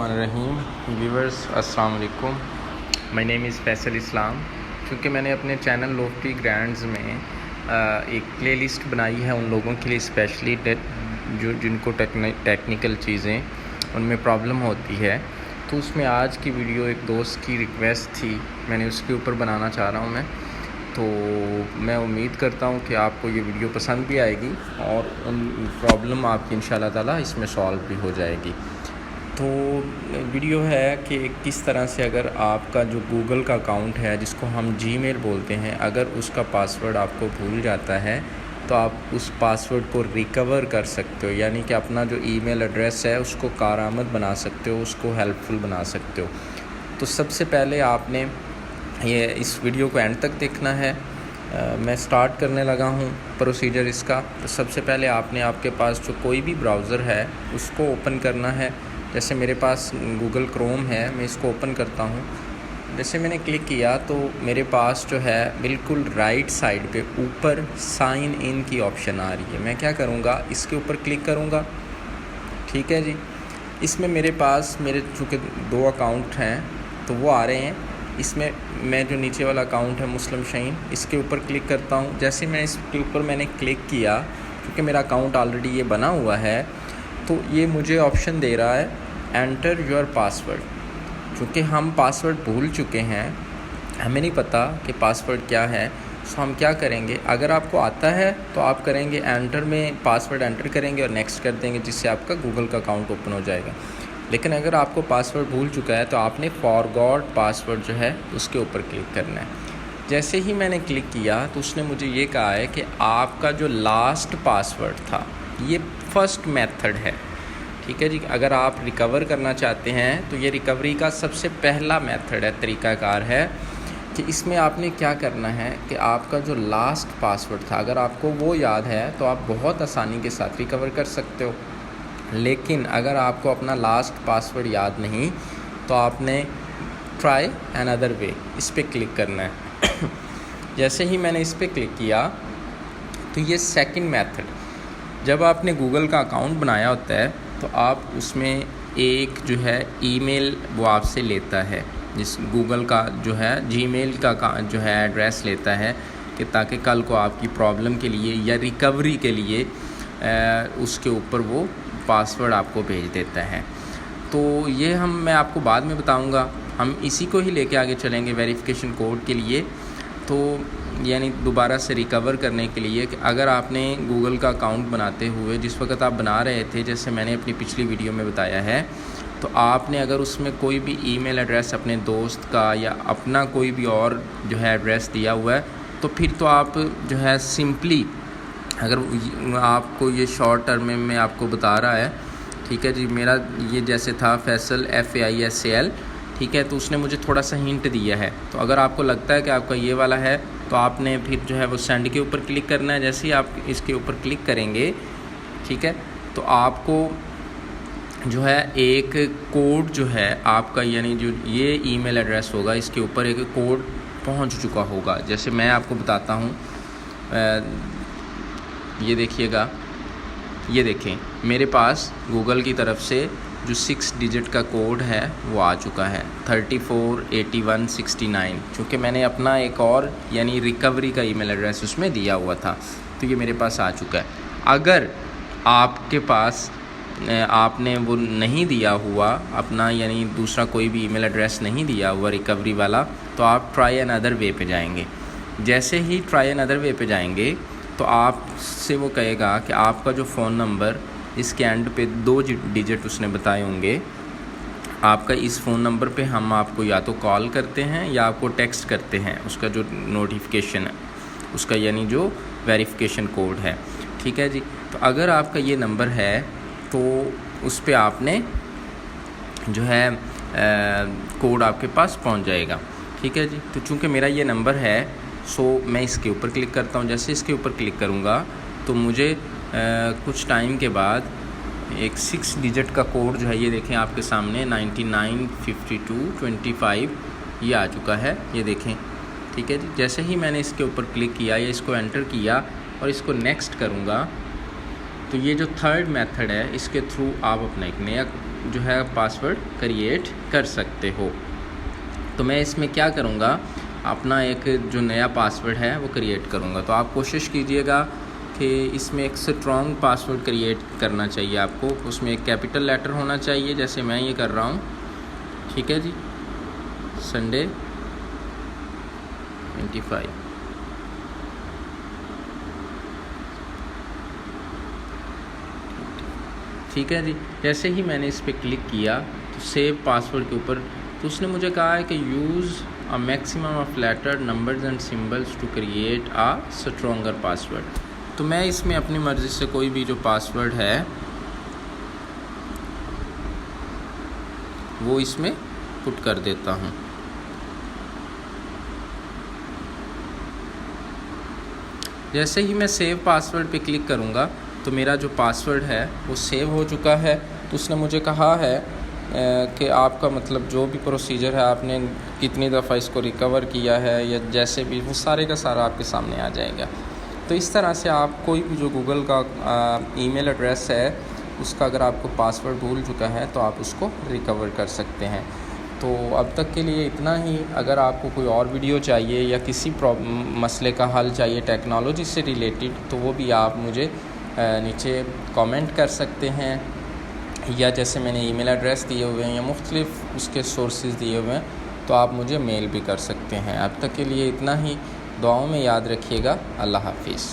बिस्मिल्लाहिर्रहमानिर्रहीम। व्यूअर्स अस्सलाम वालेकुम। माय नेम इज़ फैसल इस्लाम। क्योंकि मैंने अपने चैनल लोफ्टी ग्रैंड्स में एक प्लेलिस्ट बनाई है उन लोगों के लिए स्पेशली जिनको टेक्निकल चीज़ें उनमें प्रॉब्लम होती है, तो उसमें आज की वीडियो एक दोस्त की रिक्वेस्ट थी, मैंने उसके ऊपर बनाना चाह रहा हूँ मैं। तो मैं उम्मीद करता हूँ कि आपको ये वीडियो पसंद भी आएगी और उन प्रॉब्लम आपकी इंशाल्लाह ताला इसमें सॉल्व भी हो जाएगी। तो वीडियो है कि किस तरह से अगर आपका जो गूगल का अकाउंट है जिसको हम जीमेल बोलते हैं, अगर उसका पासवर्ड आपको भूल जाता है तो आप उस पासवर्ड को रिकवर कर सकते हो, यानी कि अपना जो ईमेल एड्रेस है उसको कारआमद बना सकते हो, उसको हेल्पफुल बना सकते हो। तो सबसे पहले आपने ये इस वीडियो को एंड तक देखना है। मैं स्टार्ट करने लगा हूँ प्रोसीजर इसका। तो सबसे पहले आपने आपके पास जो कोई भी ब्राउज़र है उसको ओपन करना है। जैसे मेरे पास गूगल क्रोम है, मैं इसको ओपन करता हूँ। जैसे मैंने क्लिक किया तो मेरे पास जो है बिल्कुल राइट साइड पे ऊपर साइन इन की ऑप्शन आ रही है। मैं क्या करूँगा, इसके ऊपर क्लिक करूँगा। ठीक है जी। इसमें मेरे पास मेरे चूँकि 2 अकाउंट हैं तो वो आ रहे हैं। इसमें मैं जो नीचे वाला अकाउंट है मुस्लिम शहीन, इसके ऊपर क्लिक करता हूँ। जैसे मैं इसके ऊपर मैंने क्लिक किया, क्योंकि मेरा अकाउंट ऑलरेडी ये बना हुआ है, तो ये मुझे ऑप्शन दे रहा है एंटर योर पासवर्ड। चूँकि हम पासवर्ड भूल चुके हैं, हमें नहीं पता कि पासवर्ड क्या है, तो हम क्या करेंगे, अगर आपको आता है तो आप करेंगे एंटर में पासवर्ड एंटर करेंगे और नेक्स्ट कर देंगे, जिससे आपका गूगल का अकाउंट ओपन हो जाएगा। लेकिन अगर आपको पासवर्ड भूल चुका है तो आपने फॉरगॉट पासवर्ड जो है उसके ऊपर क्लिक करना है। जैसे ही मैंने क्लिक किया तो उसने मुझे ये कहा है कि आपका जो लास्ट पासवर्ड था, ये फर्स्ट मेथड है। ठीक है जी। अगर आप रिकवर करना चाहते हैं तो ये रिकवरी का सबसे पहला मेथड है, तरीक़ाकार है कि इसमें आपने क्या करना है कि आपका जो लास्ट पासवर्ड था, अगर आपको वो याद है तो आप बहुत आसानी के साथ रिकवर कर सकते हो। लेकिन अगर आपको अपना लास्ट पासवर्ड याद नहीं तो आपने ट्राई अनदर वे इस पर क्लिक करना है। जैसे ही मैंने इस पर क्लिक किया तो ये सेकंड मेथड, जब आपने गूगल का अकाउंट बनाया होता है तो आप उसमें एक जो है ईमेल वो आपसे लेता है, जिस गूगल का जो है जीमेल का जो है एड्रेस लेता है, कि ताकि कल को आपकी प्रॉब्लम के लिए या रिकवरी के लिए उसके ऊपर वो पासवर्ड आपको भेज देता है। तो ये मैं आपको बाद में बताऊंगा। हम इसी को ही लेके आगे चलेंगे वेरिफिकेशन कोड के लिए। तो यानी दोबारा से रिकवर करने के लिए कि अगर आपने गूगल का अकाउंट बनाते हुए जिस वक्त आप बना रहे थे, जैसे मैंने अपनी पिछली वीडियो में बताया है, तो आपने अगर उसमें कोई भी ईमेल एड्रेस अपने दोस्त का या अपना कोई भी और जो है एड्रेस दिया हुआ है, तो फिर तो आप जो है सिंपली, अगर आपको ये शॉर्ट टर्म में आपको बता रहा है, ठीक है जी, मेरा ये जैसे था फैसल FAISAL, ठीक है, तो उसने मुझे थोड़ा सा हिंट दिया है। तो अगर आपको लगता है कि आपका ये वाला है तो आपने फिर जो है वो सेंड के ऊपर क्लिक करना है। जैसे ही आप इसके ऊपर क्लिक करेंगे, ठीक है, तो आपको जो है एक कोड जो है आपका, यानी जो ये ईमेल एड्रेस होगा इसके ऊपर एक कोड पहुंच चुका होगा। जैसे मैं आपको बताता हूँ, ये देखिएगा, ये देखें मेरे पास गूगल की तरफ से जो 6 डिजिट का कोड है वो आ चुका है 348169, क्योंकि मैंने अपना एक और यानी रिकवरी का ईमेल एड्रेस उसमें दिया हुआ था, तो ये मेरे पास आ चुका है। अगर आपके पास आपने वो नहीं दिया हुआ अपना, यानी दूसरा कोई भी ईमेल एड्रेस नहीं दिया हुआ रिकवरी वाला, तो आप ट्राई अनदर वे पे जाएंगे। जैसे ही ट्राई अनदर वे पे जाएंगे तो आपसे वो कहेगा कि आपका जो फ़ोन नंबर इसके एंड पे 2 डिजिट उसने बताए होंगे, आपका इस फ़ोन नंबर पे हम आपको या तो कॉल करते हैं या आपको टेक्स्ट करते हैं, उसका जो नोटिफिकेशन है उसका, यानी जो वेरिफिकेशन कोड है। ठीक है जी। तो अगर आपका ये नंबर है तो उस पर आपने जो है कोड आपके पास पहुंच जाएगा। ठीक है जी। तो चूँकि मेरा ये नंबर है, मैं इसके ऊपर क्लिक करता हूँ। जैसे इसके ऊपर क्लिक करूँगा तो मुझे कुछ टाइम के बाद एक 6 डिजिट का कोड जो है, ये देखें आपके सामने 995225 ये आ चुका है, ये देखें। ठीक है जी। जैसे ही मैंने इसके ऊपर क्लिक किया या इसको एंटर किया और इसको नेक्स्ट करूँगा, तो ये जो थर्ड मेथड है इसके थ्रू आप अपना एक नया जो है पासवर्ड क्रिएट कर सकते हो। तो मैं इसमें क्या करूँगा, अपना एक जो नया पासवर्ड है वो क्रिएट करूँगा। तो आप कोशिश कीजिएगा कि इसमें एक स्ट्रॉन्ग पासवर्ड क्रिएट करना चाहिए आपको, उसमें एक कैपिटल लेटर होना चाहिए, जैसे मैं ये कर रहा हूँ। ठीक है जी, संडे 25। ठीक है जी, जैसे ही मैंने इस पर क्लिक किया तो सेव पासवर्ड के ऊपर, तो उसने मुझे कहा है कि use a maximum of letter numbers and symbols to create a stronger password. तो मैं इसमें अपनी मर्ज़ी से कोई भी जो पासवर्ड है वो इसमें पुट कर देता हूँ। जैसे ही मैं सेव पासवर्ड पे क्लिक करूँगा तो मेरा जो पासवर्ड है वो सेव हो चुका है। तो उसने मुझे कहा है कि आपका मतलब जो भी प्रोसीजर है, आपने कितनी दफ़ा इसको रिकवर किया है या जैसे भी, वो सारे का सारा आपके सामने आ जाएगा। तो इस तरह से आप कोई भी जो गूगल का ईमेल एड्रेस है उसका अगर आपको पासवर्ड भूल चुका है तो आप उसको रिकवर कर सकते हैं। तो अब तक के लिए इतना ही। अगर आपको कोई और वीडियो चाहिए या किसी मसले का हल चाहिए टेक्नोलॉजी से रिलेटेड, तो वो भी आप मुझे नीचे कमेंट कर सकते हैं, या जैसे मैंने ईमेल एड्रेस दिए हुए हैं या मुख्तलिफ उसके सोर्सेज दिए हुए हैं, तो आप मुझे मेल भी कर सकते हैं। अब तक के लिए इतना ही। दुआओं में याद रखिएगा। अल्लाह हाफिज़।